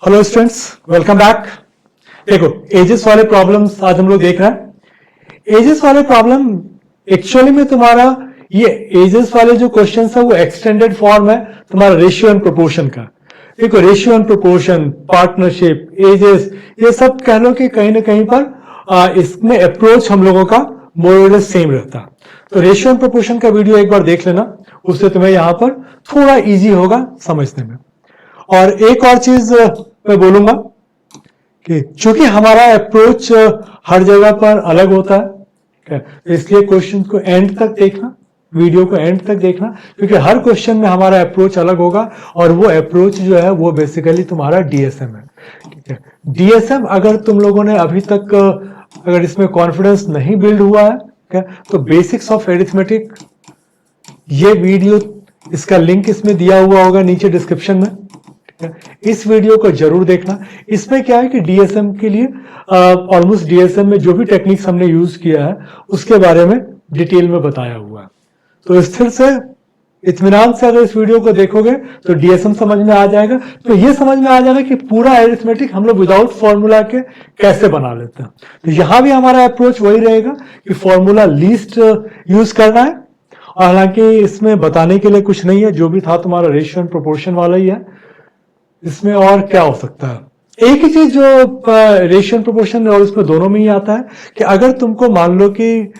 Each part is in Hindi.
Hello students, welcome back. देखो, एजेस वाले प्रॉब्लम्स आज हम लोग देख रहे हैं। एजेस वाले प्रॉब्लम एक्चुअली में तुम्हारा ये एजेस वाले जो क्वेश्चन है वो एक्सटेंडेड फॉर्म है तुम्हारा रेशियो एंड प्रोपोर्शन का। देखो, ratio and proportion, partnership, ages, ये सब कह लो कि कहीं ना कहीं पर इसमें अप्रोच हम लोगों का मोर और लेस सेम रहता। तो रेशियो एंड प्रोपोर्शन का वीडियो एक बार देख लेना, उससे तुम्हें यहां पर थोड़ा इजी होगा समझने में। और एक और चीज मैं बोलूंगा कि चूंकि हमारा अप्रोच हर जगह पर अलग होता है, इसलिए क्वेश्चन को एंड तक देखना, वीडियो को एंड तक देखना, क्योंकि हर क्वेश्चन में हमारा अप्रोच अलग होगा और वो अप्रोच जो है वो बेसिकली तुम्हारा डीएसएम है। ठीक है, डीएसएम अगर तुम लोगों ने अभी तक अगर इसमें कॉन्फिडेंस नहीं बिल्ड हुआ है तो बेसिक्स ऑफ एरिथमेटिक ये वीडियो, इसका लिंक इसमें दिया हुआ होगा नीचे डिस्क्रिप्शन में, इस वीडियो को जरूर देखना। इसमें क्या है कि डीएसएम के लिए ऑलमोस्ट डीएसएम में जो भी टेक्निक्स हमने यूज किया है उसके बारे में डिटेल में बताया हुआ है। तो स्थिर से इत्मीनान से अगर इस वीडियो को देखोगे तो डीएसएम समझ में आ जाएगा। तो ये समझ में आ जाएगा कि पूरा एरिथमेटिक हम लोग विदाउट फॉर्मूला के कैसे बना लेते हैं। तो यहां भी हमारा अप्रोच वही रहेगा कि फॉर्मूला लीस्ट यूज करना है। और हालांकि इसमें बताने के लिए कुछ नहीं है, जो भी था तुम्हारा रेशियो एंड प्रोपोर्शन वाला ही है। इसमें और क्या हो सकता है, एक ही चीज जो रेशियो एंड प्रोपोर्शन और इसमें दोनों में ही आता है कि अगर तुमको मान लो कि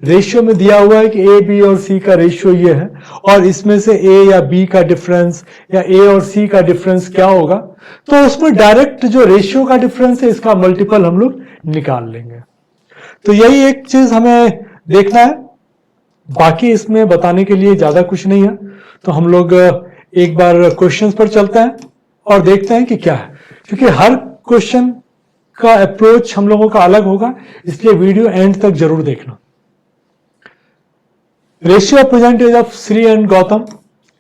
रेशियो में दिया हुआ है कि ए बी और सी का रेशियो ये है और इसमें से ए या बी का डिफरेंस या ए और सी का डिफरेंस क्या होगा, तो उसमें डायरेक्ट जो रेशियो का डिफरेंस है इसका मल्टीपल हम लोग निकाल लेंगे। तो यही एक चीज हमें देखना है, बाकी इसमें बताने के लिए ज्यादा कुछ नहीं है। तो हम लोग एक बार क्वेश्चंस पर चलते हैं और देखते हैं कि क्या है, क्योंकि हर क्वेश्चन का अप्रोच हम लोगों का अलग होगा, इसलिए वीडियो एंड तक जरूर देखना। Ratio of present age of Shri and Gautam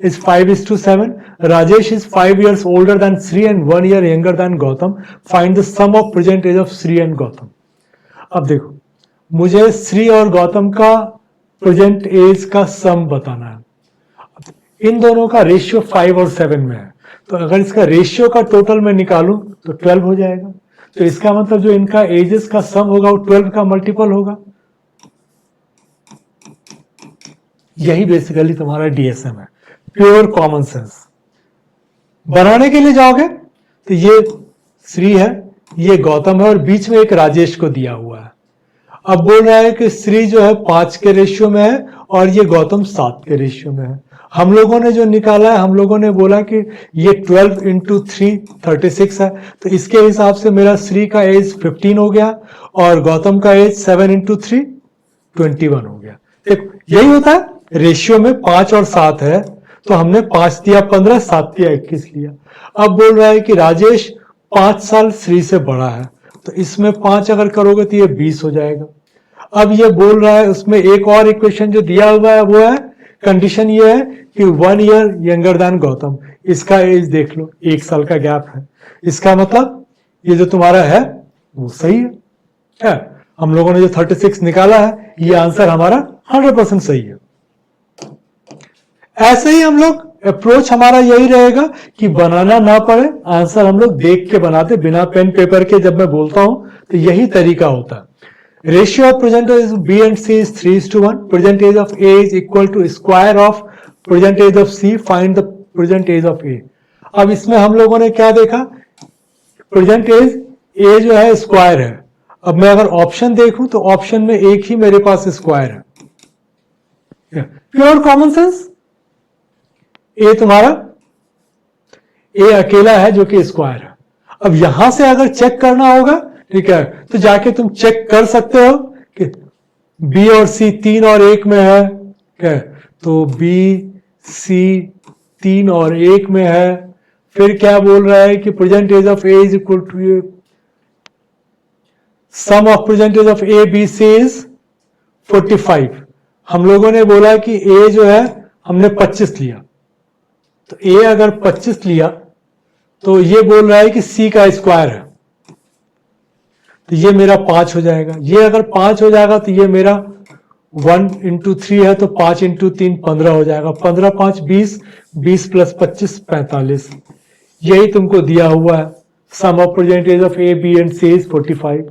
is 5:7. Rajesh is 5 years older than Shri and 1 year younger than Gautam. Find the sum of present age of Shri and Gautam. अब देखो, मुझे श्री और गौतम का प्रेजेंट एज का सम बताना है। इन दोनों का रेशियो 5 और 7 में है, तो अगर इसका रेशियो का टोटल में निकालूं तो 12 हो जाएगा। तो इसका मतलब जो इनका एजेस का सम होगा वो 12 का मल्टीपल होगा। यही बेसिकली तुम्हारा डीएसएम है, प्योर कॉमन सेंस। बनाने के लिए जाओगे तो ये श्री है, ये गौतम है और बीच में एक राजेश को दिया हुआ है। अब बोल रहा है कि श्री जो है 5 के रेशियो में है और ये गौतम 7 के रेशियो में है। हम लोगों ने जो निकाला है, हम लोगों ने बोला कि ये 12 into 3 36 है, तो इसके हिसाब से मेरा श्री का एज 15 हो गया और गौतम का एज 7 into 3 21 हो गया। देखो, यही होता है, रेशियो में 5 और 7 है, तो हमने 5 दिया 15, 7 दिया 21 लिया। अब बोल रहा है कि राजेश 5 साल श्री से बड़ा है, तो इसमें 5 अगर करोगे तो ये 20 हो जाएगा। अब ये बोल रहा है, उसमें एक और इक्वेशन जो दिया हुआ है वो है, कंडीशन ये है कि 1 year यंगर देन गौतम। इसका एज देख लो, 1 साल का गैप है। इसका मतलब ये जो तुम्हारा है वो सही है। हम लोगों ने जो 36 निकाला है, ये आंसर हमारा 100% सही है। ऐसे ही हम लोग अप्रोच हमारा यही रहेगा कि बनाना ना पड़े, आंसर हम लोग देख के बनाते, बिना पेन पेपर के। जब मैं बोलता हूं तो यही तरीका होता है। Ratio of present age of B and C is 3:1. Present age of A is equal to square of present age of C. Find the present age of A. अब इसमें हम लोगों ने क्या देखा, प्रेजेंट एज A जो है स्क्वायर है। अब मैं अगर ऑप्शन देखूं तो ऑप्शन में एक ही मेरे पास स्क्वायर है, प्योर कॉमन सेंस। A तुम्हारा A अकेला है जो कि स्क्वायर है। अब यहां से अगर चेक करना होगा, ठीक है, तो जाके तुम चेक कर सकते हो कि बी और सी 3 और 1 में है, क्या, तो बी सी 3 और 1 में है। फिर क्या बोल रहा है कि present age of A is equal to sum of present age of A B C is 45। हम लोगों ने बोला कि ए जो है हमने 25 लिया, तो ए अगर 25 लिया तो ये बोल रहा है कि सी का स्क्वायर है, तो ये मेरा 5 हो जाएगा। ये अगर 5 हो जाएगा तो ये मेरा 1 into 3 है, तो 5 into 3 15 हो जाएगा। 15 5 20, 20 + 25 45। यही तुमको दिया हुआ है, sum of present age of A B and C is 45।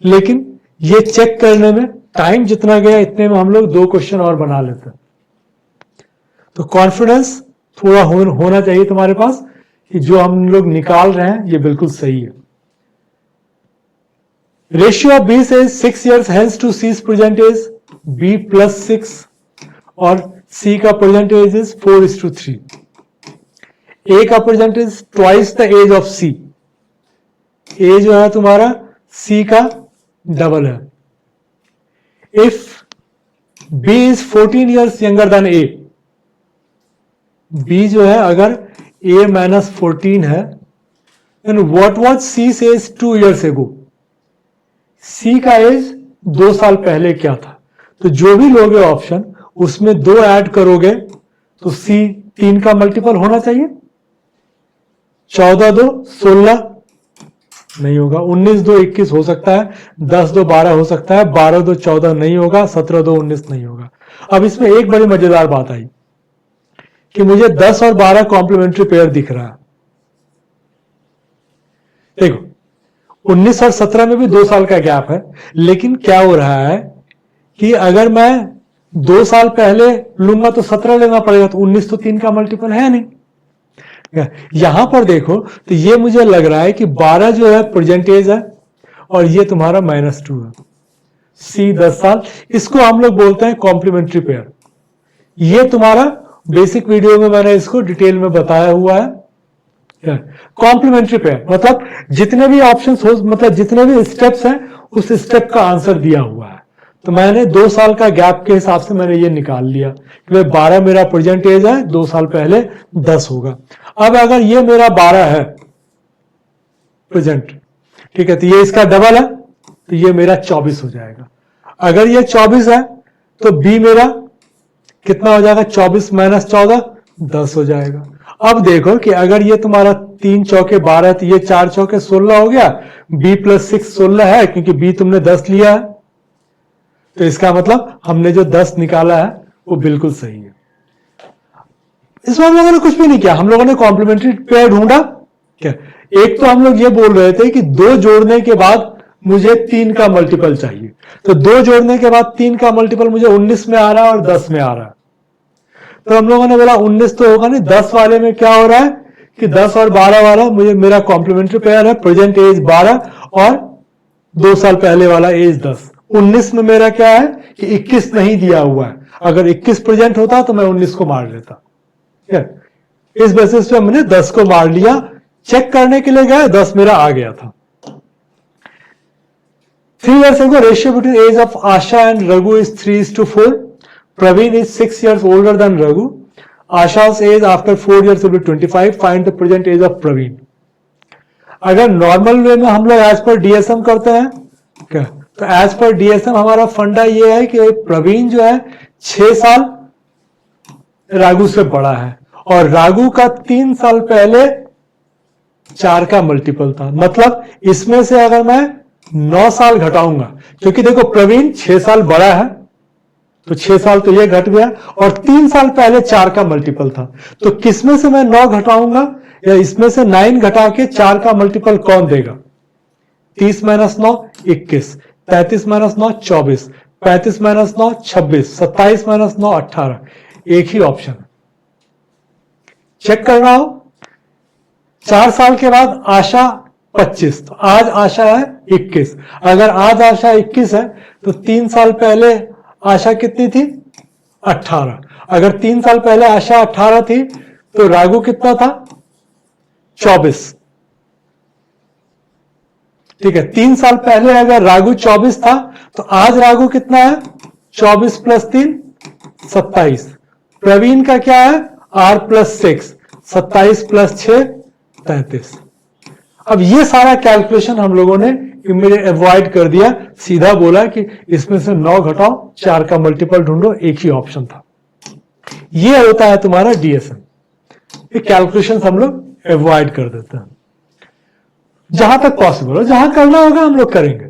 लेकिन ये चेक करने में टाइम जितना गया इतने में हम लोग 2 क्वेश्चन और बना लेते हैं। तो कॉन्फिडेंस थोड़ा होना चाहिए तुम्हारे पास कि जो हम लोग निकाल रहे हैं ये बिल्कुल सही है। रेशियो ऑफ बी से 6 years hence to C present age B plus 6 और सी का प्रेजेंट एज इज 4:3। ए का present age twice the age of C. A जो है तुम्हारा सी का डबल है। If B is 14 years younger than A, B जो है अगर a माइनस 14 है, then what was C age 2 years ago। C का एज 2 साल पहले क्या था? तो जो भी लोगे ऑप्शन उसमें 2 ऐड करोगे तो सी 3 का मल्टीपल होना चाहिए। 14 2 16 नहीं होगा, 19 2 21 हो सकता है, 10 2 12 हो सकता है, 12 2 14 नहीं होगा, 17 2 19 नहीं होगा। अब इसमें एक बड़ी मजेदार बात आई कि मुझे 10 और 12 कॉम्प्लीमेंट्री पेयर दिख रहा है। देखो 19 और 17 में भी 2 साल का गैप है, लेकिन क्या हो रहा है कि अगर मैं 2 साल पहले लूंगा तो 17 लेना पड़ेगा, तो 19 तो 3 का मल्टीपल है नहीं। यहां पर देखो तो ये मुझे लग रहा है कि 12 जो है प्रेजेंटेज है और ये तुम्हारा -2 है। सी 10 साल, इसको हम लोग बोलते हैं कॉम्प्लीमेंट्री पेयर। ये तुम्हारा बेसिक वीडियो में मैंने इसको डिटेल में बताया हुआ है। कॉम्प्लीमेंट्री पेयर मतलब जितने भी ऑप्शंस हो, मतलब जितने भी स्टेप्स हैं उस स्टेप का आंसर दिया हुआ है। तो मैंने 2 साल का गैप के हिसाब से मैंने ये निकाल लिया कि 12 मेरा प्रेजेंट एज है, 2 साल पहले 10 होगा। अब अगर ये मेरा 12 है प्रेजेंट, ठीक है, तो ये इसका डबल है तो ये मेरा 24 हो जाएगा। अगर ये 24 है तो बी मेरा कितना हो जाएगा? 24 माइनस 14 10 हो जाएगा। अब देखो कि अगर ये तुम्हारा 3 चौके 12 तो ये 4 चौके 16 हो गया। बी प्लस 6 16 है क्योंकि बी तुमने 10 लिया है, तो इसका मतलब हमने जो 10 निकाला है वो बिल्कुल सही है। इस बार हम लोगों ने कुछ भी नहीं किया, हम लोगों ने कॉम्प्लीमेंट्री पेयर ढूंढा। क्या एक तो हम लोग ये बोल रहे थे कि 2 जोड़ने के बाद मुझे 3 का मल्टीपल चाहिए, तो 2 जोड़ने के बाद 3 का मल्टीपल मुझे 19 में आ रहा है और 10 में आ रहा है। तो हम लोगों ने बोला 19 तो होगा नहीं, 10 वाले में क्या हो रहा है कि 10 और 12 वाला मुझे मेरा कॉम्प्लीमेंट्री पेयर है, प्रेजेंट एज 12 और 2 साल पहले वाला एज 10। 19 में मेरा क्या है कि 21 नहीं दिया हुआ है, अगर 21 प्रेजेंट होता तो मैं 19 को मार लेता। इस बेसिस पे हमने 10 को मार लिया, चेक करने के लिए गया 10 मेरा आ गया था। 3 years ago ratio between age of Asha and Raghu is 3:4. Praveen is 6 years older than Raghu. Asha's age after 4 years will be 25. Find the present age of Praveen. अगर नॉर्मल वे में हम लोग एज पर डीएसएम करते हैं क्या, तो एज पर डीएसएम हमारा फंडा ये है कि प्रवीण जो है 6 साल राघु से बड़ा है और राघु का 3 साल पहले 4 का मल्टीपल था। मतलब इसमें से अगर मैं 9 साल घटाऊंगा, क्योंकि देखो प्रवीण 6 साल बड़ा है तो 6 साल तो ये घट गया और 3 साल पहले 4 का मल्टीपल था, तो किसमें से मैं 9 घटाऊंगा या इसमें से 9 घटा के 4 का मल्टीपल कौन देगा? 30 माइनस 9 21, 33 माइनस 9 24, 35 माइनस 9 26, 27 माइनस 9 18। एक ही ऑप्शन है, चेक करना हो। 4 साल के बाद आशा 25, तो आज आशा है 21। अगर आज आशा 21 है तो 3 साल पहले आशा कितनी थी? 18। अगर 3 साल पहले आशा 18 थी तो राघु कितना था? 24। ठीक है, 3 साल पहले अगर राघु 24 था तो आज राघु कितना है? 24 प्लस 3 27। प्रवीण का क्या है? R plus 6 27 plus 6 33। अब ये सारा कैलकुलेशन हम लोगों ने अवॉइड कर दिया, सीधा बोला कि इसमें से 9 घटाओ 4 का मल्टीपल ढूंढो, एक ही ऑप्शन था। ये होता है तुम्हारा डीएसएम। ये कैलकुलेशन हम लोग अवॉइड कर देते हैं, जहां तक पॉसिबल हो, जहां करना होगा हम लोग करेंगे।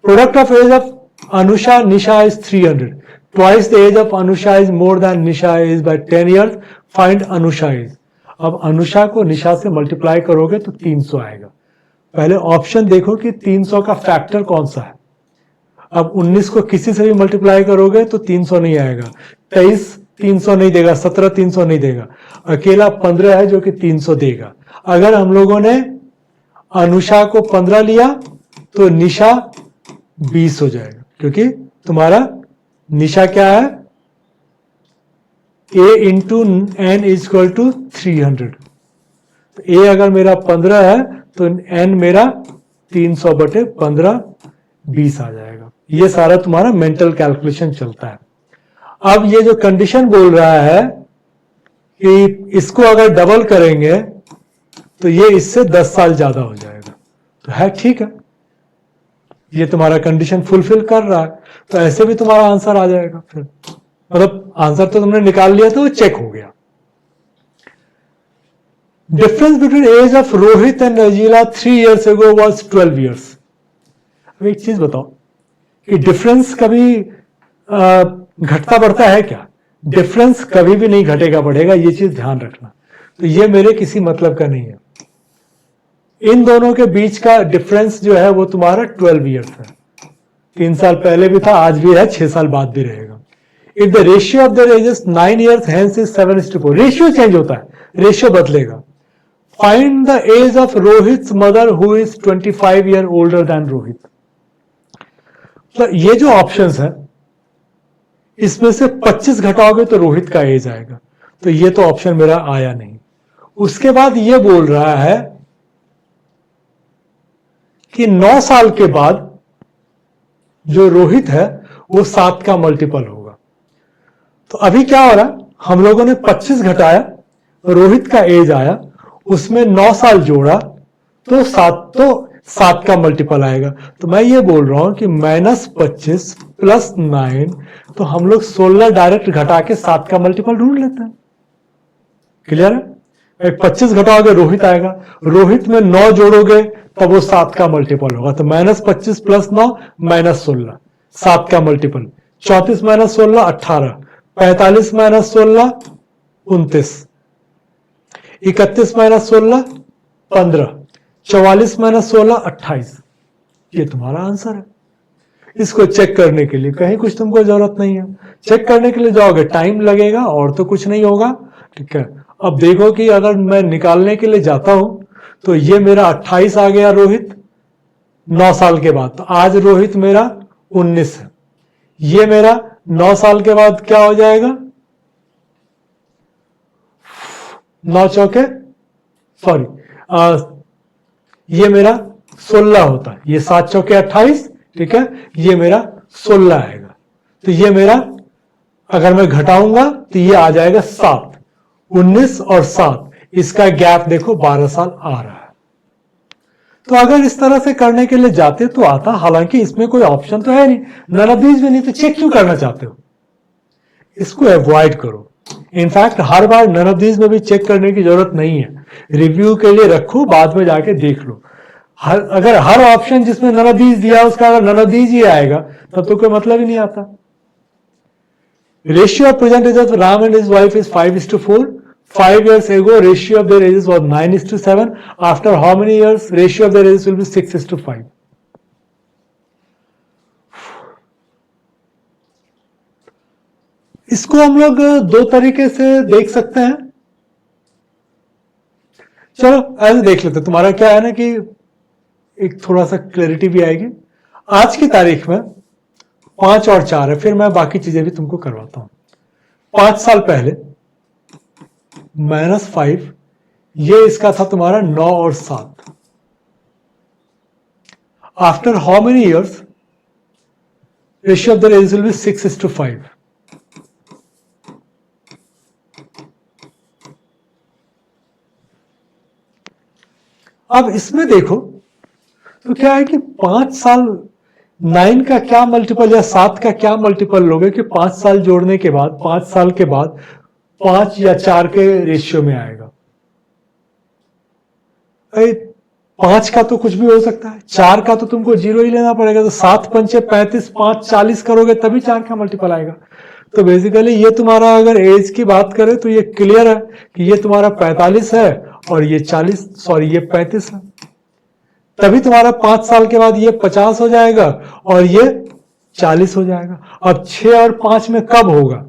Product of age of Anusha Nisha is 300. Twice the age of Anusha is more than Nisha is by 10 years. Find Anusha is. अब अनुषा को निशा से मल्टीप्लाई करोगे तो 300 आएगा। पहले ऑप्शन देखो कि 300 का फैक्टर कौन सा है। अब 19 को किसी से भी मल्टीप्लाई करोगे तो 300 नहीं आएगा, 23 300 नहीं देगा, 17 300 नहीं देगा, अकेला 15 है जो कि 300 देगा। अगर हम लोगों ने अनुषा को 15 लिया तो निशा 20 हो जाएगा, क्योंकि तुम्हारा निशा क्या है, a into N is equal to 300। तो a अगर मेरा 15 है तो n मेरा 300/15 20 आ जाएगा। ये सारा तुम्हारा मेंटल कैलकुलेशन चलता है। अब ये जो कंडीशन बोल रहा है कि इसको अगर डबल करेंगे तो ये इससे 10 साल ज्यादा हो जाएगा, तो है ठीक है, ये तुम्हारा कंडीशन फुलफिल कर रहा है, तो ऐसे भी तुम्हारा आंसर आ जाएगा। फिर मतलब आंसर तो तुमने निकाल लिया, तो वो चेक हो गया। Difference between age of Rohit and Rajila 3 years ago was 12 years। अब एक चीज बताओ कि डिफरेंस कभी घटता बढ़ता है क्या? डिफरेंस कभी भी नहीं घटेगा बढ़ेगा, ये चीज ध्यान रखना। तो ये मेरे किसी मतलब का नहीं है। इन दोनों के बीच का डिफरेंस जो है वो तुम्हारा 12 years है। 3 साल पहले भी था, आज भी है, 6 साल बाद भी रहेगा। If the ratio of their ages 9 years hence is 7:4। Ratio change होता है, रेशियो बदलेगा। Find the age of Rohit mother who is 25 years older than Rohit. तो ये जो ऑप्शंस है इसमें से 25 घटाओगे तो रोहित का एज आएगा, तो ये तो ऑप्शन मेरा आया नहीं। उसके बाद ये बोल रहा है कि 9 साल के बाद जो रोहित है वो 7 का मल्टीपल होगा। तो अभी क्या हो रहा है, हम लोगों ने 25 घटाया, रोहित का एज आया, उसमें 9 साल जोड़ा तो 7 का मल्टीपल आएगा। तो मैं ये बोल रहा हूं कि -25 + 9, तो हम लोग 16 डायरेक्ट घटा के 7 का मल्टीपल ढूंढ लेते हैं। क्लियर है? 25 घटाओगे रोहित आएगा, रोहित में 9 जोड़ोगे तब वो 7 का मल्टीपल होगा। तो -25 + 9 -16, 7 का मल्टीपल। 34 - 16 18, 45 - 16 29, 31 - 16 15, 44 - 16 28। ये तुम्हारा आंसर है। इसको चेक करने के लिए कहीं कुछ तुमको जरूरत नहीं है। चेक करने के लिए जाओगे टाइम लगेगा और तो कुछ नहीं होगा। ठीक है, अब देखो कि अगर मैं निकालने के लिए जाता हूं तो ये मेरा 28 आ गया रोहित 9 साल के बाद। तो आज रोहित मेरा 19 है, ये मेरा 9 साल के बाद क्या हो जाएगा, 9 चौके सॉरी ये मेरा 16 होता है, ये 7 चौके 28। ठीक है, ये मेरा 16 आएगा। तो ये मेरा अगर मैं घटाऊंगा तो ये आ जाएगा 7, 19 और 7, इसका गैप देखो 12 साल आ रहा है। तो अगर इस तरह से करने के लिए जाते तो आता, हालांकि इसमें कोई ऑप्शन तो है नहीं, नन ऑफ दीज भी नहीं, तो चेक क्यों करना चाहते हो? इसको अवॉइड करो। इनफैक्ट हर बार नन ऑफ दीज में भी चेक करने की जरूरत नहीं है, रिव्यू के लिए रखो, बाद में जाके देख लो। अगर हर ऑप्शन जिसमें नन ऑफ दीज दिया उसका अगर नन ऑफ दीज ही आएगा तब तो कोई मतलब ही नहीं आता। Ratio of present age of Ram and his wife is 5:4। 5 years ago ratio of their ages was 9:7. After how many years ratio of their ages will be 6:5? इसको हम लोग 2 तरीके से देख सकते हैं। चलो ऐसे देख लेते हैं। तुम्हारा क्या है ना कि एक थोड़ा सा क्लैरिटी भी आएगी। आज की तारीख में 5 और 4 है, फिर मैं बाकी चीजें भी तुमको करवाता हूं। 5 साल पहले -5, ये इसका था तुम्हारा 9 और 7। After how many years ratio of the ages will be 6:5। अब इसमें देखो तो क्या है कि 5 साल 9 का क्या मल्टीपल या 7 का क्या मल्टीपल लोगे कि 5 साल जोड़ने के बाद 5 साल के बाद 5 या 4 के रेशियो में आएगा। 5 का तो कुछ भी हो सकता है, 4 का तो तुमको 0 ही लेना पड़ेगा। तो 7 पंचे 35, 5 40 करोगे तभी 4 का मल्टीपल आएगा। तो बेसिकली ये तुम्हारा अगर एज की बात करें तो ये क्लियर है कि ये तुम्हारा 45 है और ये 40, सॉरी ये 35 है। तभी तुम्हारा 5 साल के बाद ये 50 हो जाएगा और ये 40 हो जाएगा। अब 6 और 5 में कब होगा?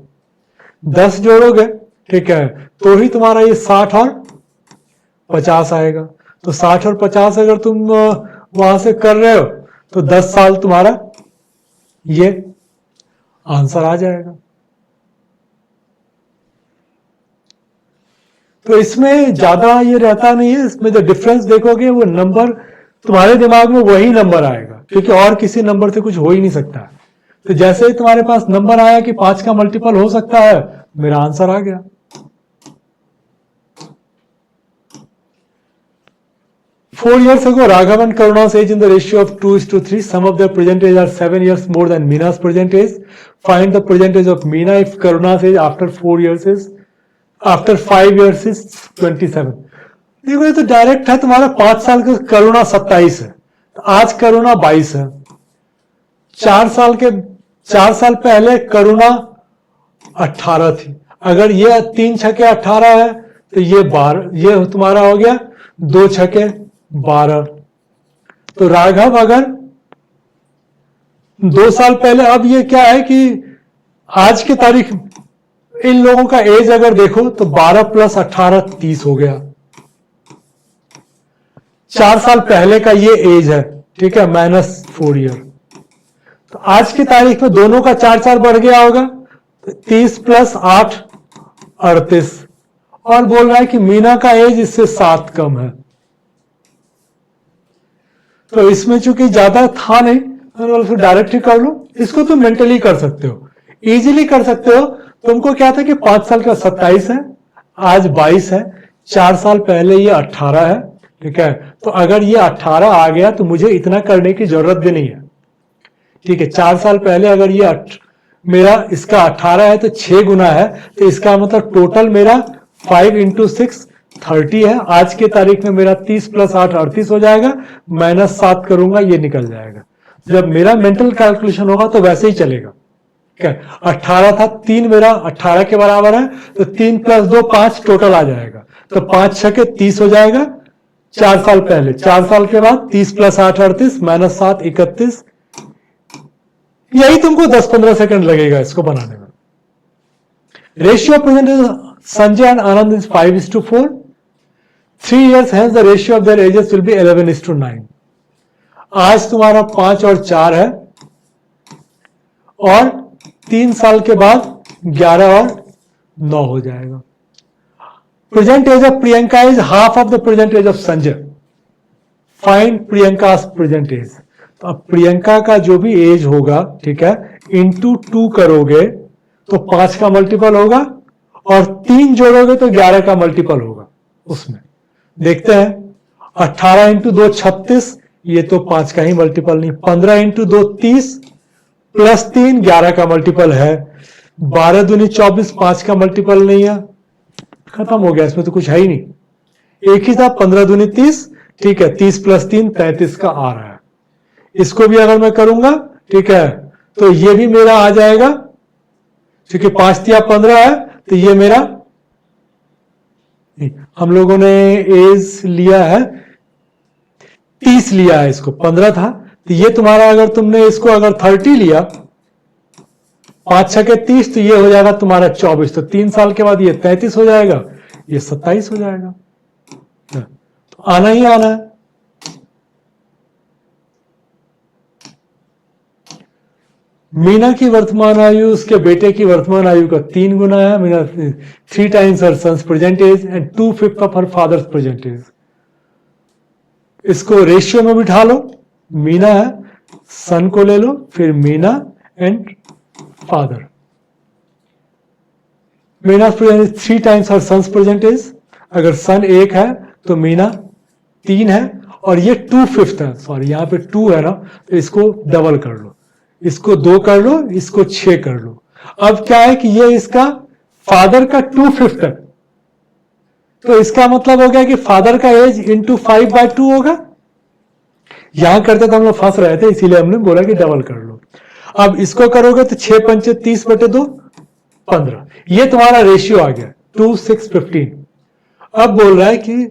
10 जोड़ोगे, ठीक है, तो ही तुम्हारा ये 60 और 50 आएगा। तो 60 और 50 अगर तुम वहां से कर रहे हो तो 10 साल तुम्हारा ये आंसर आ जाएगा। तो इसमें ज्यादा ये रहता नहीं है, इसमें जो डिफरेंस देखोगे वो नंबर तुम्हारे दिमाग में वही नंबर आएगा, क्योंकि और किसी नंबर से कुछ हो ही नहीं सकता। तो जैसे ही तुम्हारे पास नंबर आया कि 5 का मल्टीपल हो सकता है, मेरा आंसर आ गया। Four years ago, Raghav and Karuna's age in the ratio of 2:3. Some of their present age are 7 years more than Meena's present age. Find the present age of Meena if Karuna's age after 5 years is 27. देखो ये तो डायरेक्ट है, तुम्हारा 5 साल का करुणा 27 है, आज करुणा 22 है। 4 साल पहले करुणा 18 थी। अगर ये 3 छके 18 है तो ये 12, ये तुम्हारा हो गया 2 छके 12। तो राघव अगर 2 साल पहले, अब ये क्या है कि आज की तारीख इन लोगों का एज अगर देखो तो 12 + 18 30 हो गया। 4 साल पहले का ये एज है, ठीक है, -4 ईयर। तो आज की तारीख में दोनों का 4 बढ़ गया होगा, तो 30 + 8 38। और बोल रहा है कि मीना का एज इससे 7 कम है। तो इसमें चूंकि ज्यादा था नहीं, तो फिर डायरेक्ट ही कर लो। इसको तुम मेंटली कर सकते हो, इजीली कर सकते हो। तुमको क्या था कि 5 साल का 27 है, आज 22 है, 4 साल पहले ये 18 है, ठीक है। तो अगर ये 18 आ गया तो मुझे इतना करने की जरूरत भी नहीं है, ठीक है। 4 साल पहले अगर ये मेरा इसका 18 है तो 6 गुना है, तो इसका मतलब टोटल मेरा 5 × 6 30 है। आज के तारीख में मेरा 30 + 8 38 हो जाएगा, -7 करूंगा ये निकल जाएगा। जब मेरा मेंटल कैलकुलेशन होगा तो वैसे ही चलेगा, ठीक है। 18 था, 3 मेरा 18 के बराबर है, तो 3 + 2 5 टोटल आ जाएगा, तो 5 छके 30 हो जाएगा। 4 साल पहले, 4 साल के बाद 30 + 8 38, -7 31। यही तुमको 10-15 सेकंड लगेगा इसको बनाने में। Ratio present Sanjay and Anand is 5:4। 3 years hence the ratio of their ages will be 11:9। आज तुम्हारा 5 और 4 है, और 3 साल के बाद 11 और 9 हो जाएगा। Present age of Priyanka is half of the present age of Sanjay. Find Priyanka present age. तो अब प्रियंका का जो भी एज होगा, ठीक है, इंटू 2 करोगे तो 5 का मल्टीपल होगा, और 3 जोड़ोगे तो 11 का मल्टीपल होगा। उसमें देखते हैं, 18 × 2 36, ये तो 5 का ही मल्टीपल नहीं। 15 × 2 30, +3 11 का मल्टीपल है। 12 दूनी 24, 5 का मल्टीपल नहीं है, खत्म हो गया, इसमें तो कुछ है ही नहीं। एक ही था, 15 दूनी 30, ठीक है, 30 + 3 33 का आ रहा है। इसको भी अगर मैं करूंगा, ठीक है, तो ये भी मेरा आ जाएगा, क्योंकि 5 × 15 है, तो ये मेरा, हम लोगों ने एज लिया है 30 लिया है, इसको 15 था, तो ये तुम्हारा अगर तुमने इसको अगर 30 लिया, 5 छके 30, तो ये हो जाएगा तुम्हारा 24। तो 3 साल के बाद ये 33 हो जाएगा, ये 27 हो जाएगा। तो आना ही आना है। मीना की वर्तमान आयु उसके बेटे की वर्तमान आयु का 3 गुना है। Meena 3 times her son's present age and 2/5 of her father's present age। इसको रेशियो में बिठा लो, मीना है, सन को ले लो, फिर Meena and father. Meena present age 3 times her son's present age। अगर सन 1 है तो मीना 3 है, और ये 2/5 है, सॉरी यहाँ पे 2 है ना, तो इसको डबल कर लो, इसको 2 कर लो, इसको 6 कर लो। अब क्या है कि ये इसका फादर का 2/5 है, तो इसका मतलब हो गया कि फादर का एज इंटू 5/2 होगा। यहां करते तो हम लोग फंस रहे थे, इसीलिए हमने बोला कि डबल कर लो। अब इसको करोगे तो 6 × 5 = 30/2, 15, ये तुम्हारा रेशियो आ गया 2, 6, 15। अब बोल रहा है कि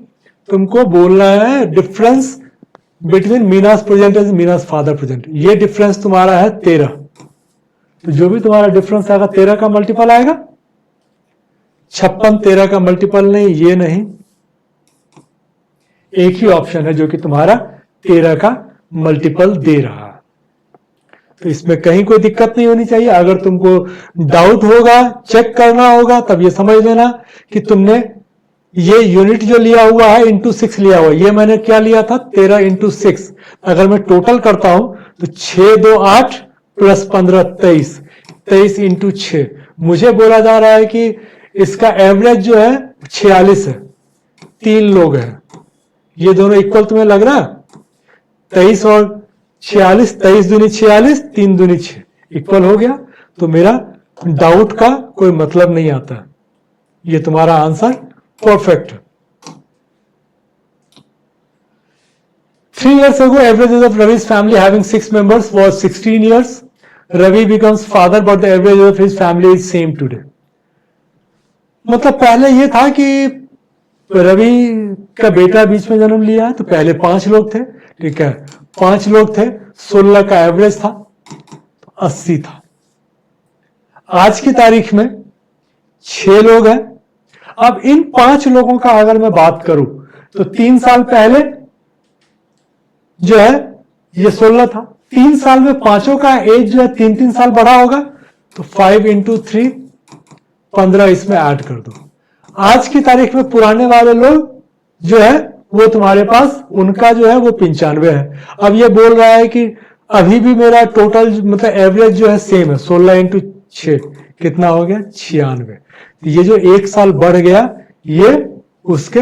तुमको बोलना है difference between Meena's present and Meena's father present. ये डिफरेंस तुम्हारा है 13, तो जो भी तुम्हारा डिफरेंस आएगा 13 का मल्टीपल आएगा। 56 13 का मल्टीपल नहीं, ये नहीं, एक ही ऑप्शन है जो कि तुम्हारा 13 का मल्टीपल दे रहा है। तो इसमें कहीं कोई दिक्कत नहीं होनी चाहिए। अगर तुमको डाउट होगा, चेक करना होगा, तब ये समझ लेना कि तुमने ये यूनिट जो लिया हुआ है इंटू 6 लिया हुआ है। ये मैंने क्या लिया था 13 इंटू 6। अगर मैं टोटल करता हूं तो 6 2 8 प्लस 15 23, 23 इंटू 6। मुझे बोला जा रहा है कि इसका एवरेज जो है 46 है, 3 लोग हैं। ये दोनों इक्वल तुम्हें लग रहा है? 23 और 46, 23 दूनी 46, 3 दूनी 6, इक्वल हो गया। तो मेरा डाउट का कोई मतलब नहीं आता। ये तुम्हारा आंसर परफेक्ट है। 3 years ago, average age of Ravi's family having 6 members was 16 years. Ravi becomes father, but the average age of his family is same today. मतलब पहले ये था कि रवि का बेटा बीच में जन्म लिया है, तो पहले 5 लोग थे, ठीक है, 5 लोग थे, 16 का एवरेज था, तो 80 था। आज की तारीख में 6 लोग हैं। अब इन 5 लोगों का अगर मैं बात करूं तो 3 साल पहले जो है ये 16 था, 3 साल में पांचों का एज जो है 3-3 साल बढ़ा होगा, तो 5 इंटू 3 15 इसमें ऐड कर दो। आज की तारीख में पुराने वाले लोग जो है वो तुम्हारे पास उनका जो है वो 95 है। अब ये बोल रहा है कि अभी भी मेरा टोटल मतलब एवरेज जो है सेम है, 16 इंटू 6 कितना हो गया 96। ये जो 1 साल बढ़ गया ये उसके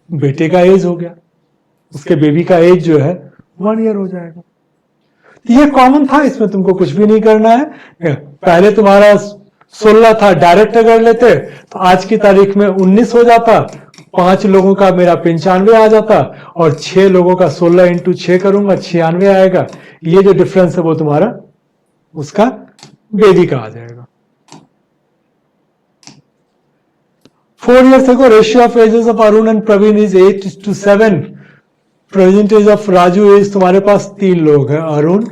बेटे का एज हो गया, उसके बेबी का एज जो है 1 ईयर हो जाएगा। ये कॉमन था, इसमें तुमको कुछ भी नहीं करना है। पहले तुम्हारा 16 था, डायरेक्ट अगर लेते तो आज की तारीख में 19 हो जाता, 5 लोगों का मेरा 95 आ जाता, और 6 लोगों का 16 इंटू 6 करूंगा 96 आएगा। ये जो डिफरेंस है वो तुम्हारा उसका बेबी का आ जाएगा। 4 years ago, ratio of ages of Arun and Praveen is 8:7. Present age of Raju age तुम्हारे पास 3 लोग हैं, अरुण,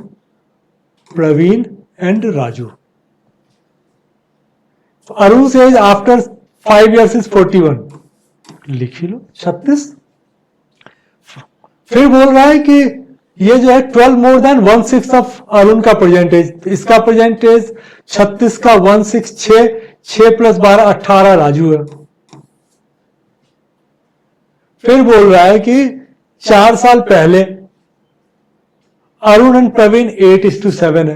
प्रवीण एंड राजू। अरुण से एज आफ्टर 5 years इज 41, लिख ही लो 36। फिर बोल रहा है कि ये जो है 12 more than 1/6 ऑफ अरुण का परसेंटेज, इसका परसेंटेज 36 का 1/6 6 प्लस 12 18 राजू है। फिर बोल रहा है कि 4 साल पहले अरुण एंड प्रवीण 8:7 है।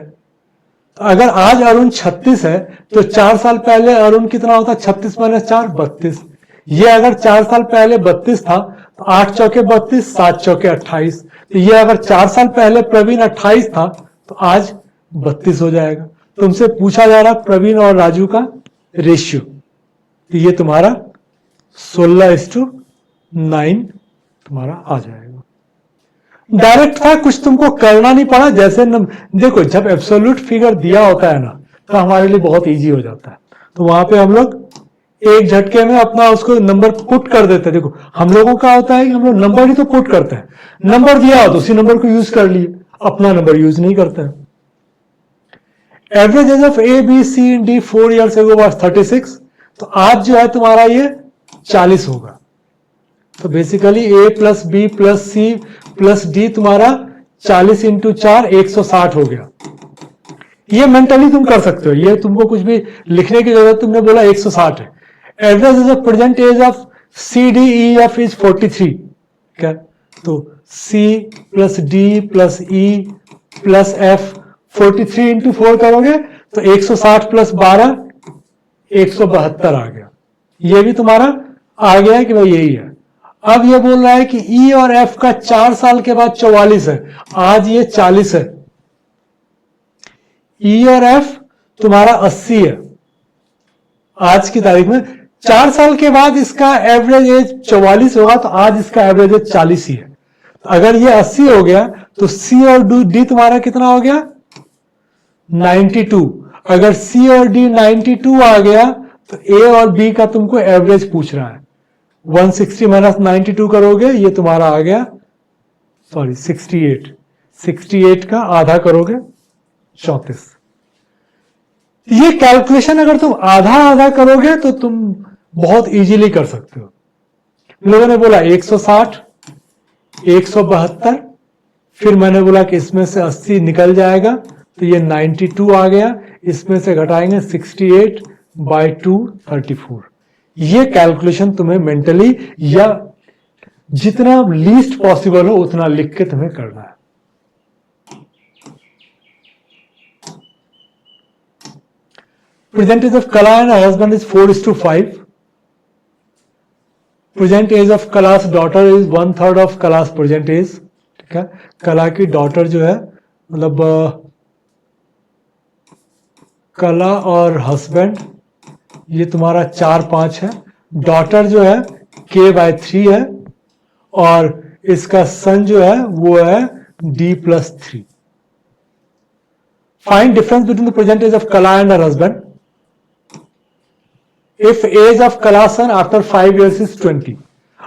तो अगर आज अरुण 36 है तो 4 साल पहले अरुण कितना होता, 36 माइनस 4 32। ये अगर 4 साल पहले 32 था तो 8 चौके 32, 7 चौके 28। तो ये अगर 4 साल पहले प्रवीण 28 था तो आज 32 हो जाएगा। तुमसे पूछा जा रहा प्रवीण और राजू का रेशियो, तो ये तुम्हारा 16:9 तुम्हारा आ जाएगा। डायरेक्ट था, कुछ तुमको करना नहीं पड़ा। जैसे देखो जब एब्सोल्यूट फिगर दिया होता है ना तो हमारे लिए बहुत इजी हो जाता है, तो वहां पे हम लोग एक झटके में अपना उसको नंबर पुट कर देते हैं। देखो हम लोगों का होता है कि हम लोग नंबर ही तो पुट करते हैं, नंबर दिया हो तो उसी नंबर को यूज कर लिए, अपना नंबर यूज नहीं करते हैं। Average age of A B C and D 4 years ago was 36, तो आज जो है तुम्हारा ये 40 होगा। तो basically A plus B plus C plus D तुम्हारा 40 इंटू 4 160 हो गया। ये मेंटली तुम कर सकते हो, ये तुमको कुछ भी लिखने की जरूरत, तुमने बोला 160 है। Average is present age of C D E F is 43, क्या, तो C plus D plus E plus F 43 into 4 करोगे तो 160 प्लस 12 172 आ गया। ये भी तुम्हारा आ गया कि भाई यही है। अब ये बोल रहा है कि ई और एफ का 4 साल के बाद 44 है, आज ये 40 है। ई और एफ तुम्हारा 80 है आज की तारीख में, 4 साल के बाद इसका एवरेज एज 44 होगा, तो आज इसका एवरेज एज 40 ही है। तो अगर ये 80 हो गया तो सी और डी तुम्हारा कितना हो गया 92। अगर सी और डी 92 आ गया तो ए और बी का तुमको एवरेज पूछ रहा है। 160 माइनस 92 करोगे, ये तुम्हारा आ गया, सॉरी 68, 68 का आधा करोगे 34। ये कैलकुलेशन अगर तुम आधा आधा करोगे तो तुम बहुत इजीली कर सकते हो। लोगों ने बोला 160, 172, फिर मैंने बोला कि इसमें से 80 निकल जाएगा तो ये 92 आ गया, इसमें से घटाएंगे 68 बाई 2 34। ये कैलकुलेशन तुम्हें मेंटली या जितना लीस्ट पॉसिबल हो उतना लिख के तुम्हें करना है। Present age of Kala and her husband is 4:5. Present age of Kala's daughter is 1/3 of Kala's present age. ठीक है, कला की डॉटर जो है, मतलब कला और हस्बैंड ये तुम्हारा 4-5 है, डॉटर जो है k/3 है, और इसका सन जो है वो है d+3। Find difference between the present age of Kala and her husband. If age of Kala's son after 5 years is 20.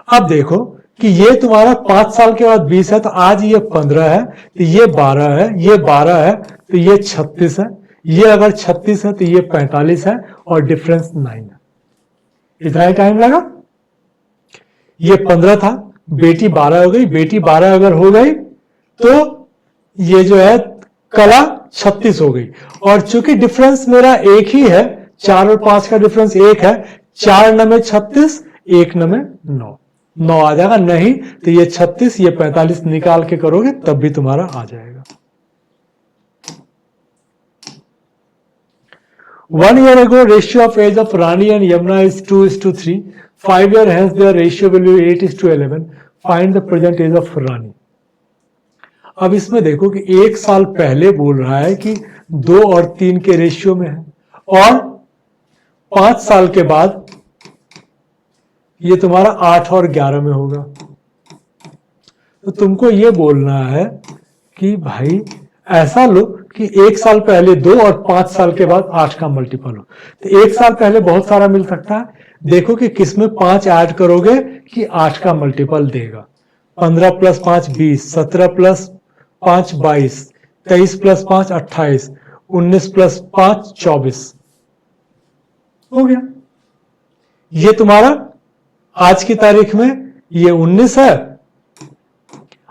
अब देखो कि ये तुम्हारा 5 साल के बाद 20 है, तो आज ये 15 है, तो ये 12 है, ये 12 है, तो ये 36 है, ये अगर 36 है तो ये 45 है, और डिफरेंस 9 है। इतना ही टाइम लगा। ये 15 था, बेटी 12 हो गई, बेटी 12 अगर हो गई तो ये जो है कला 36 हो गई, और चूंकि डिफरेंस मेरा एक ही है, 4 और 5 का डिफरेंस एक है, 4 न में 36, 1 न में 9, 9 आ जाएगा, नहीं तो ये 36, ये 45 निकाल के करोगे तब भी तुम्हारा आ जाएगा। 1 year ago ratio of age of Rani and Yamuna is 2:3. 5 year hence their ratio will be 8:11. Find the present age of Rani. अब इसमें देखो कि 1 साल पहले बोल रहा है कि 2 और 3 के रेशियो में है, और 5 साल के बाद ये तुम्हारा 8 और 11 में होगा। तो तुमको ये बोलना है कि भाई ऐसा लो कि 1 साल पहले 2 और 5 साल के बाद 8 का मल्टीपल हो। तो 1 साल पहले बहुत सारा मिल सकता है, देखो कि किसमें 5 ऐड करोगे कि 8 का मल्टीपल देगा। 15 + 5 20, 17 + 5 22, 23 + 5 28, 19 + 5 24 हो गया। ये तुम्हारा आज की तारीख में ये 19 है,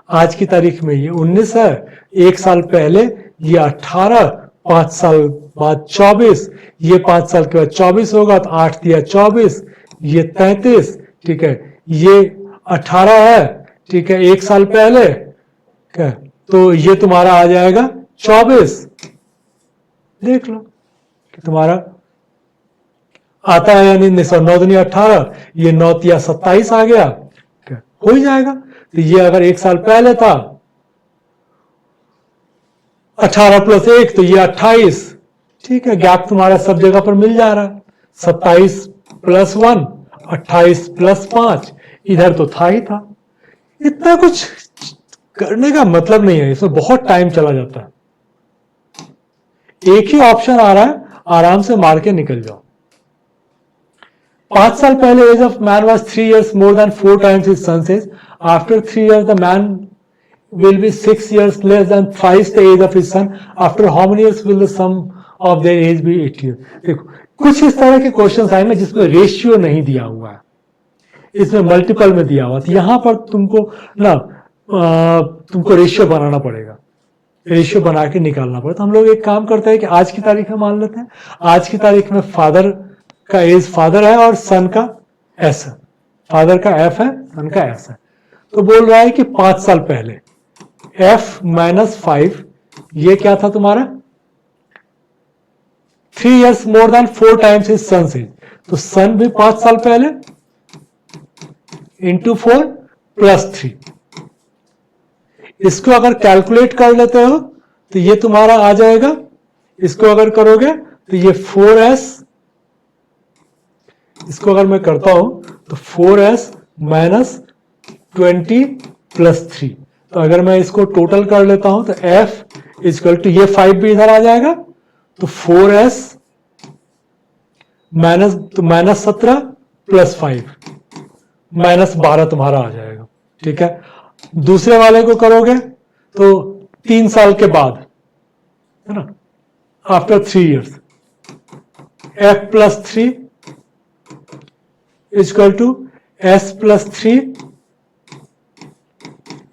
आज की तारीख में ये 19 है, 1 साल पहले ये 18, 5 साल बाद 24, ये 5 साल के बाद 24 होगा, तो 8 दिया 24, ये 33, ठीक है, ये 18 है, ठीक है, 1 साल पहले, ठीक है, तो ये तुम्हारा आ जाएगा 24। देख लो कि तुम्हारा आता है या नहीं। 9 दूनी 18, ये 9 या 27 आ गया, हो ही जाएगा। तो ये अगर 1 साल पहले था 18 + 1 तो ये 28, ठीक है, गैप तुम्हारा सब जगह पर मिल जा रहा है। 27 + 1 28 + 5, इधर तो था ही था। इतना कुछ करने का मतलब नहीं है, इसमें बहुत टाइम चला जाता है। एक ही ऑप्शन आ रहा है, आराम से मार के निकल जाओ। 5 साल पहले age of man was 3 years more than 4 times his son's age. After 3 years the man will be 6 years less than twice the age of his son. After how many years will the sum of their age be 8 years? देखो कुछ इस तरह के क्वेश्चन आएंगे जिसमें रेशियो नहीं दिया हुआ है, इसमें मल्टीपल में दिया हुआ, तो यहां पर तुमको ना तुमको रेशियो बनाना पड़ेगा, रेशियो बना के निकालना पड़ेगा। तो हम लोग एक काम करते हैं कि आज की तारीख में मान लेते हैं। आज की तारीख में फादर का एज फादर है और सन का एस है, फादर का एफ है, सन का एस है। तो बोल रहा है कि 5 साल पहले एफ - 5, ये क्या था तुम्हारा 3 years more than 4 times his son's age. तो सन भी 5 साल पहले इंटू 4 + 3। इसको अगर कैलकुलेट कर लेते हो तो ये तुम्हारा आ जाएगा, इसको अगर करोगे तो ये 4s, इसको अगर मैं करता हूं तो 4s - 20 + 3। तो अगर मैं इसको टोटल कर लेता हूं तो f = ये 5 भी इधर आ जाएगा, तो 4s माइनस 17 प्लस 5 माइनस 12 तुम्हारा आ जाएगा। ठीक है, दूसरे वाले को करोगे तो 3 साल के बाद, है ना, after 3 years, f plus 3 equal to s plus 3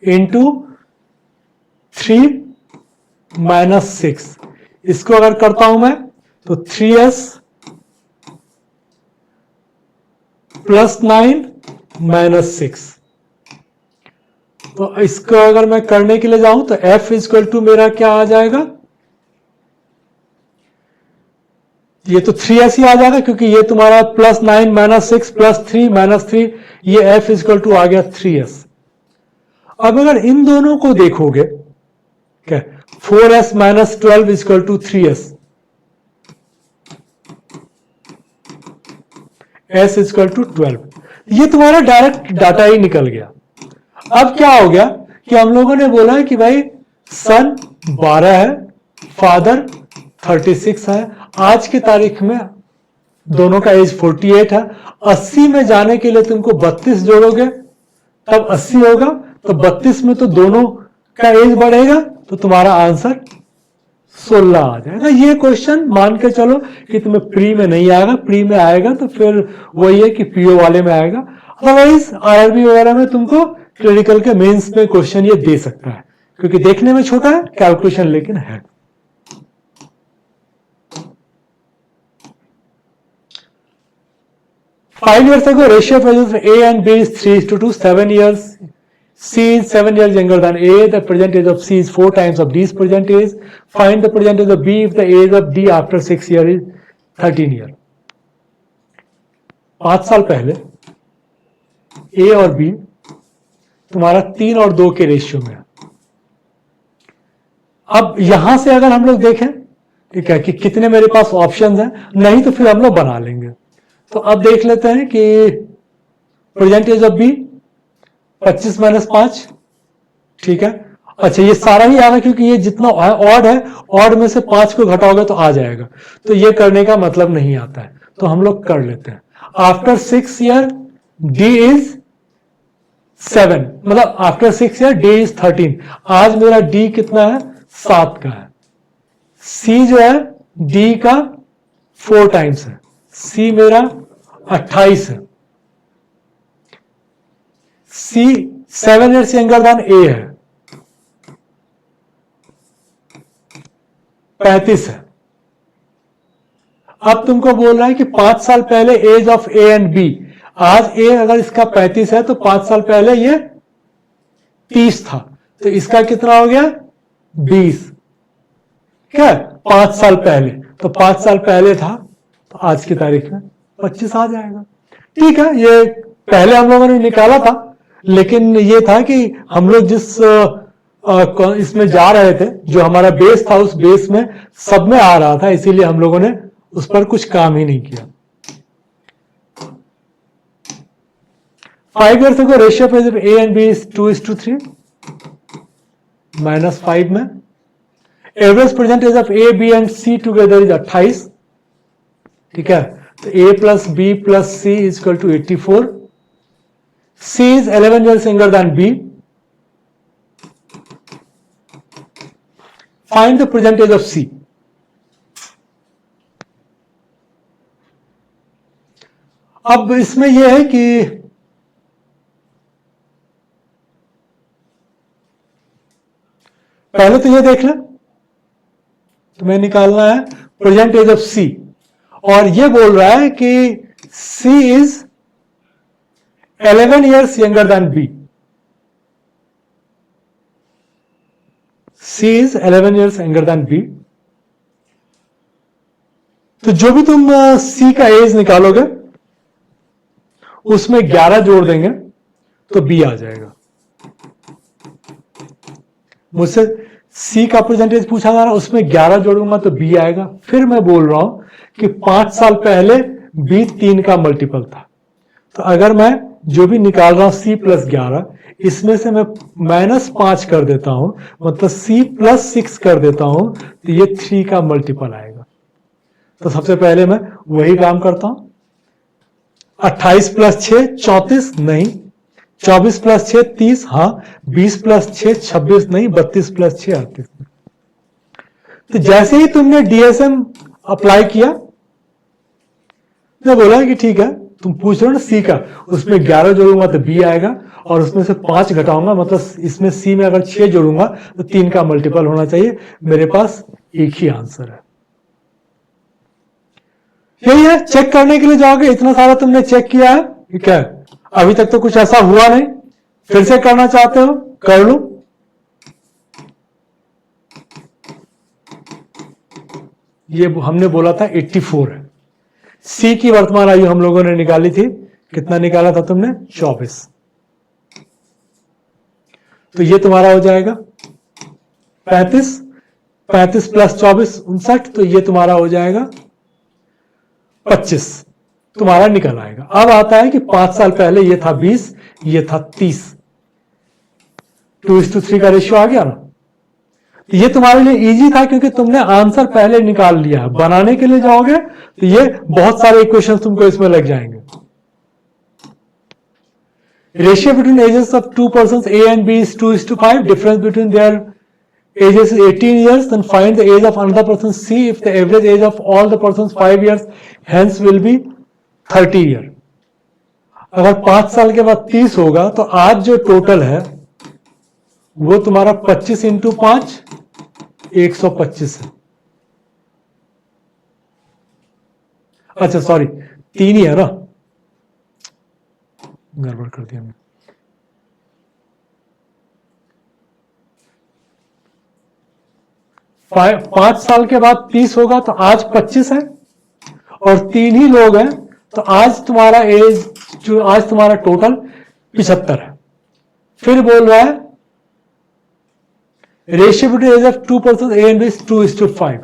into 3 minus 6। इसको अगर करता हूं मैं तो 3s प्लस 9 माइनस 6। तो इसको अगर मैं करने के लिए जाऊं तो f इक्वल टू मेरा क्या आ जाएगा, ये तो 3s ही आ जाएगा क्योंकि ये तुम्हारा प्लस 9 माइनस 6 प्लस 3 माइनस 3, ये f इक्वल टू आ गया 3s। अब अगर इन दोनों को देखोगे, क्या 4s minus 12 equal to 3s, s equal to 12, ये तुम्हारा डायरेक्ट डाटा ही निकल गया। अब क्या हो गया कि हम लोगों ने बोला है कि भाई सन 12 है, फादर 36 है, आज की तारीख में दोनों का एज 48 है। 80 में जाने के लिए तुमको 32 जोड़ोगे तब 80 होगा, तो 32 में तो दोनों का एज बढ़ेगा, तो तुम्हारा आंसर 16 आ जाएगा। ये क्वेश्चन मान के चलो कि तुम्हें प्री में नहीं आएगा, प्री में आएगा तो फिर वही है कि पीओ वाले में आएगा। अदरवाइज आरआरबी वगैरह में तुमको क्लिनिकल के मेंस में क्वेश्चन ये दे सकता है, क्योंकि देखने में छोटा है, कैलकुलेशन लेकिन है। Five years ago, ratio of ages of A and B is 3:2. 7 years, C is 7 years younger than A. The present age of C is 4 times of D's present age. Find the present age of B if the age of D after 6 years is 13 years. 5 साल पहले A और B तुम्हारा 3 और 2 के रेशियो में है। अब यहां से अगर हम लोग देखें, ठीक है, कि कितने मेरे पास ऑप्शंस हैं, नहीं तो फिर हम लोग बना लेंगे। तो अब देख लेते हैं कि present age of B 25 minus 5, ठीक है। अच्छा, ये सारा ही आएगा क्योंकि ये जितना ऑड है, ऑड में से 5 को घटाओगे तो आ जाएगा, तो ये करने का मतलब नहीं आता है, तो हम लोग कर लेते हैं। आफ्टर 6 ईयर डी इज 7, मतलब आफ्टर 6 ईयर डी इज 13। आज मेरा डी कितना है, 7 का है। सी जो है डी का 4 टाइम्स है, सी मेरा 28 है। सी 7 years यंगर देन ए है, 35 है। अब तुमको बोल रहा है कि 5 साल पहले age of A and B, आज ए अगर इसका 35 है तो 5 साल पहले ये 30 था, तो इसका कितना हो गया, 20। क्या 5 साल पहले, तो 5 साल पहले था तो आज की तारीख में 25 आ जाएगा। ठीक है, ये पहले हम लोगों ने निकाला था, लेकिन ये था कि हम लोग जिस इसमें जा रहे थे, जो हमारा बेस था, उस बेस में सब में आ रहा था, इसीलिए हम लोगों ने उस पर कुछ काम ही नहीं किया। 5 years ago ratio of A and B is 2:3, minus 5 में average present age of A B and C together is 28, ठीक है। तो a plus B plus C is equal to 84। C is 11 years younger than B. Find the present age of C. अब इसमें यह है कि पहले तो ये देख लें, तुम्हें निकालना है प्रेजेंट एज ऑफ C, और ये बोल रहा है कि C is 11 years younger than B. C is 11 years younger than B. तो जो भी तुम C का एज निकालोगे उसमें 11 जोड़ देंगे तो B आ जाएगा। मुझसे C का परसेंटेज पूछा जा रहा है, उसमें 11 जोड़ूंगा तो B आएगा। फिर मैं बोल रहा हूं कि 5 साल पहले B 3 का मल्टीपल था, तो अगर मैं जो भी निकाल रहा हूं C प्लस 11, इसमें से मैं माइनस 5 कर देता हूं, मतलब C प्लस 6 कर देता हूं, तो ये 3 का मल्टीपल आएगा। तो सबसे पहले मैं वही काम करता हूं। 28 प्लस 6 34 नहीं, 24 प्लस 6 30, हाँ, 20 प्लस 6 26 नहीं, 32 प्लस 6 38। तो जैसे ही तुमने डीएसएम अप्लाई किया, मैं बोला कि ठीक है, तुम पूछ रहे हो ना सी का, उसमें 11 जोड़ूंगा तो बी आएगा, और उसमें से 5 घटाऊंगा, मतलब इसमें सी में अगर 6 जोड़ूंगा तो 3 का मल्टीपल होना चाहिए। मेरे पास एक ही आंसर है। यही है, चेक करने के लिए जाओगे, इतना सारा तुमने चेक किया है, ठीक है, अभी तक तो कुछ ऐसा हुआ नहीं, फिर से करना चाहते हो कर लो। ये हमने बोला था 84 है। सी की वर्तमान आयु हम लोगों ने निकाली थी, कितना निकाला था तुमने? 24। तो ये तुम्हारा हो जाएगा 35, 35 प्लस 24 59, तो ये तुम्हारा हो जाएगा 25, तुम्हारा निकल आएगा। अब आता है कि 5 साल पहले ये था 20, ये था 30, 2:3 का रेशियो आ गया ना। ये तुम्हारे लिए इजी था क्योंकि तुमने आंसर पहले निकाल लिया है। बनाने के लिए जाओगे तो ये बहुत सारे इक्वेशन तुमको इसमें लग जाएंगे। Ratio between ages of 2 persons A and B is 2:5. Difference between their ages is 18 years. Then find the age of another person C if the average age of all the persons 5 years. Hence will be 30 year. अगर 5 साल के बाद 30 होगा तो आज जो टोटल है वो तुम्हारा 25 इंटू 5 125 है। अच्छा सॉरी, 3 ही है ना, गड़बड़ कर दिया मैं। पांच साल के बाद 30 होगा तो आज 25 है, और 3 ही लोग हैं तो आज तुम्हारा एज, जो आज तुम्हारा टोटल 75 है। फिर बोल रहा है ratio between age of 2 persons A and B is 2:5.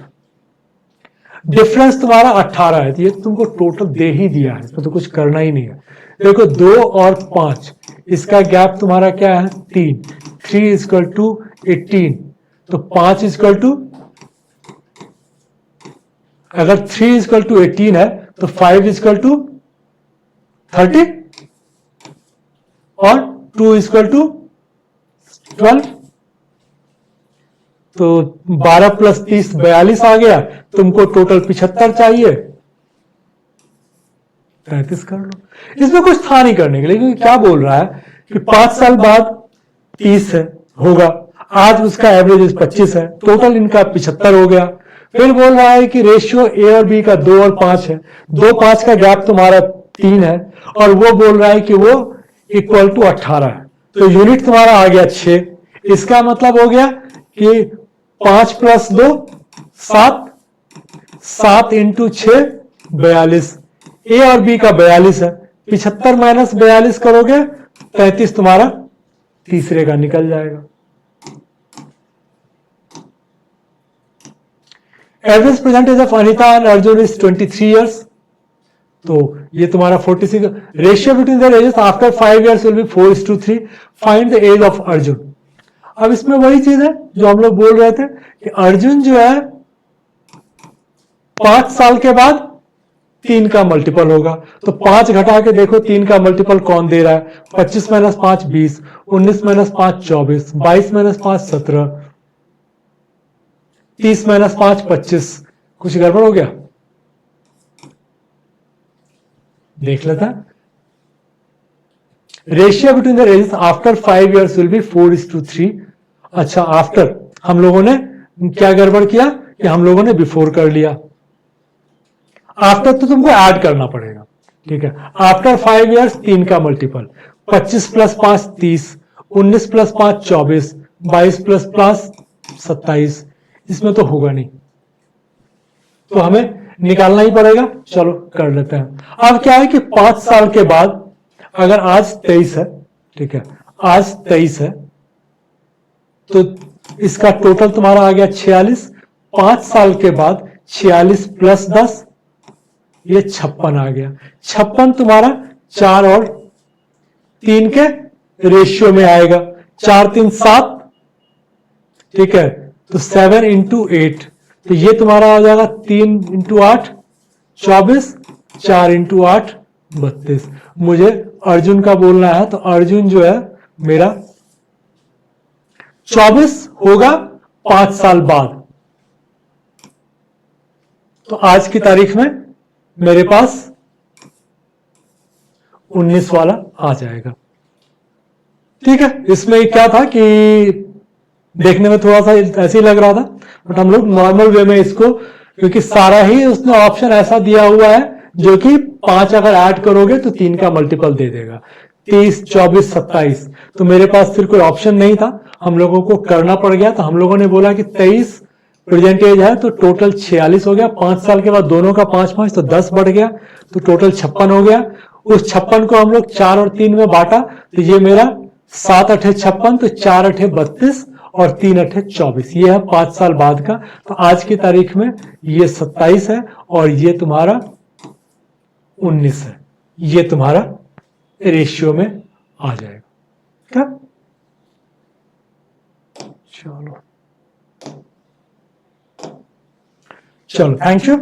Difference तुम्हारा 18 है, तो ये तुमको टोटल दे ही दिया है, इसमें तो कुछ करना ही नहीं है। देखो 2 और 5, इसका गैप तुम्हारा क्या है? 3, 3 = 18, तो 5 = अगर 3 = 18 है तो 5 = 30 और 2 = 12, तो 12 प्लस 30 42 आ गया। तुमको टोटल 75 चाहिए, 33 कर लो। इसमें कुछ था नहीं करने के लिए, क्योंकि क्या बोल रहा है कि 5 साल बाद 30 है होगा, आज उसका एवरेज 25 है, टोटल इनका 75 हो गया। फिर बोल रहा है कि रेशियो ए और बी का 2 और 5 है, 2-5 का गैप तुम्हारा 3 है, और वो बोल रहा है कि वो इक्वल टू 18 है, तो यूनिट तुम्हारा आ गया 6। इसका मतलब हो गया कि 5 प्लस 2 7, 7 इंटू 6 42, ए और बी का 42 है, 75 माइनस 42 करोगे 33 तुम्हारा तीसरे का निकल जाएगा। Average present age of Anita and Arjun is 23 years, तो ये तुम्हारा 46। Ratio between their ages after 5 years will be 4:3. Find the age of Arjun. अब इसमें वही चीज है जो हम लोग बोल रहे थे कि अर्जुन जो है 5 साल के बाद 3 का मल्टीपल होगा, तो 5 घटा के देखो 3 का मल्टीपल कौन दे रहा है? 25 माइनस 5 20, 19 माइनस 5 24, 22 माइनस 5 17, 30 माइनस 5 25। कुछ गड़बड़ हो गया? देख लेता है। Ratio between the ages after 5 years will be 4:3. अच्छा, आफ्टर हम लोगों ने क्या गड़बड़ किया कि हम लोगों ने बिफोर कर लिया। आफ्टर तो तुमको ऐड करना पड़ेगा, ठीक है। आफ्टर 5 इयर्स 3 का मल्टीपल, 25 प्लस 5 30, 19 प्लस 5 24, 22 प्लस 5 27। इसमें तो होगा नहीं, तो हमें निकालना ही पड़ेगा। चलो कर लेते हैं। अब क्या है कि 5 साल के बाद, अगर आज 23 है, ठीक है, आज 23 है, तो इसका टोटल तुम्हारा आ गया 46। 5 साल के बाद 46 प्लस 10, ये 56 आ गया। 56 तुम्हारा 4 और 3 के रेशियो में आएगा, 4 3 7, ठीक है, तो 7 इंटू 8, तो ये तुम्हारा आ जाएगा 3 इंटू 8 24, 4 इंटू 8 32। मुझे अर्जुन का बोलना है, तो अर्जुन जो है मेरा 24 होगा 5 साल बाद। तो आज की तारीख में मेरे पास 19 वाला आ जाएगा। ठीक है, इसमें क्या था कि देखने में थोड़ा सा ऐसे ही लग रहा था, बट हम लोग नॉर्मल वे में इसको, क्योंकि सारा ही उसने ऑप्शन ऐसा दिया हुआ है जो कि 5 अगर ऐड करोगे तो 3 का मल्टीपल दे देगा, 30, 24, 27। तो मेरे पास फिर कोई ऑप्शन नहीं था, हम लोगों को करना पड़ गया। तो हम लोगों ने बोला कि 23 प्रेजेंट एज है, तो टोटल 46 हो गया। 5 साल के बाद दोनों का 5-5, तो 10 बढ़ गया, तो टोटल 56 हो गया। उस 56 को हम लोग 4 और 3 में बांटा, तो ये मेरा 7 अठे 56, तो 4 अठे 32 और 3 अठे 24। ये है 5 साल बाद का। तो आज की तारीख में ये 27 है और ये तुम्हारा 19 है। ये तुम्हारा रेशियो में आ जाएगा। क्या? चलो थैंक यू।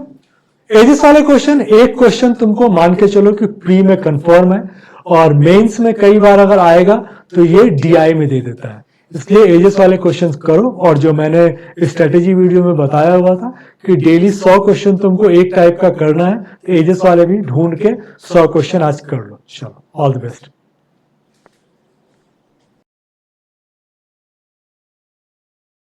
एजिस वाले क्वेश्चन, एक क्वेश्चन तुमको मान के चलो कि प्री में कंफर्म है, और मेंस में कई बार अगर आएगा तो ये डीआई में दे देता है। इसलिए एजिस वाले क्वेश्चंस करो। और जो मैंने स्ट्रेटेजी वीडियो में बताया हुआ था कि डेली 100 क्वेश्चन तुमको एक टाइप का करना है, तो एजिस वाले भी ढूंढ के 100 क्वेश्चन आज कर लो। चलो, ऑल द बेस्ट।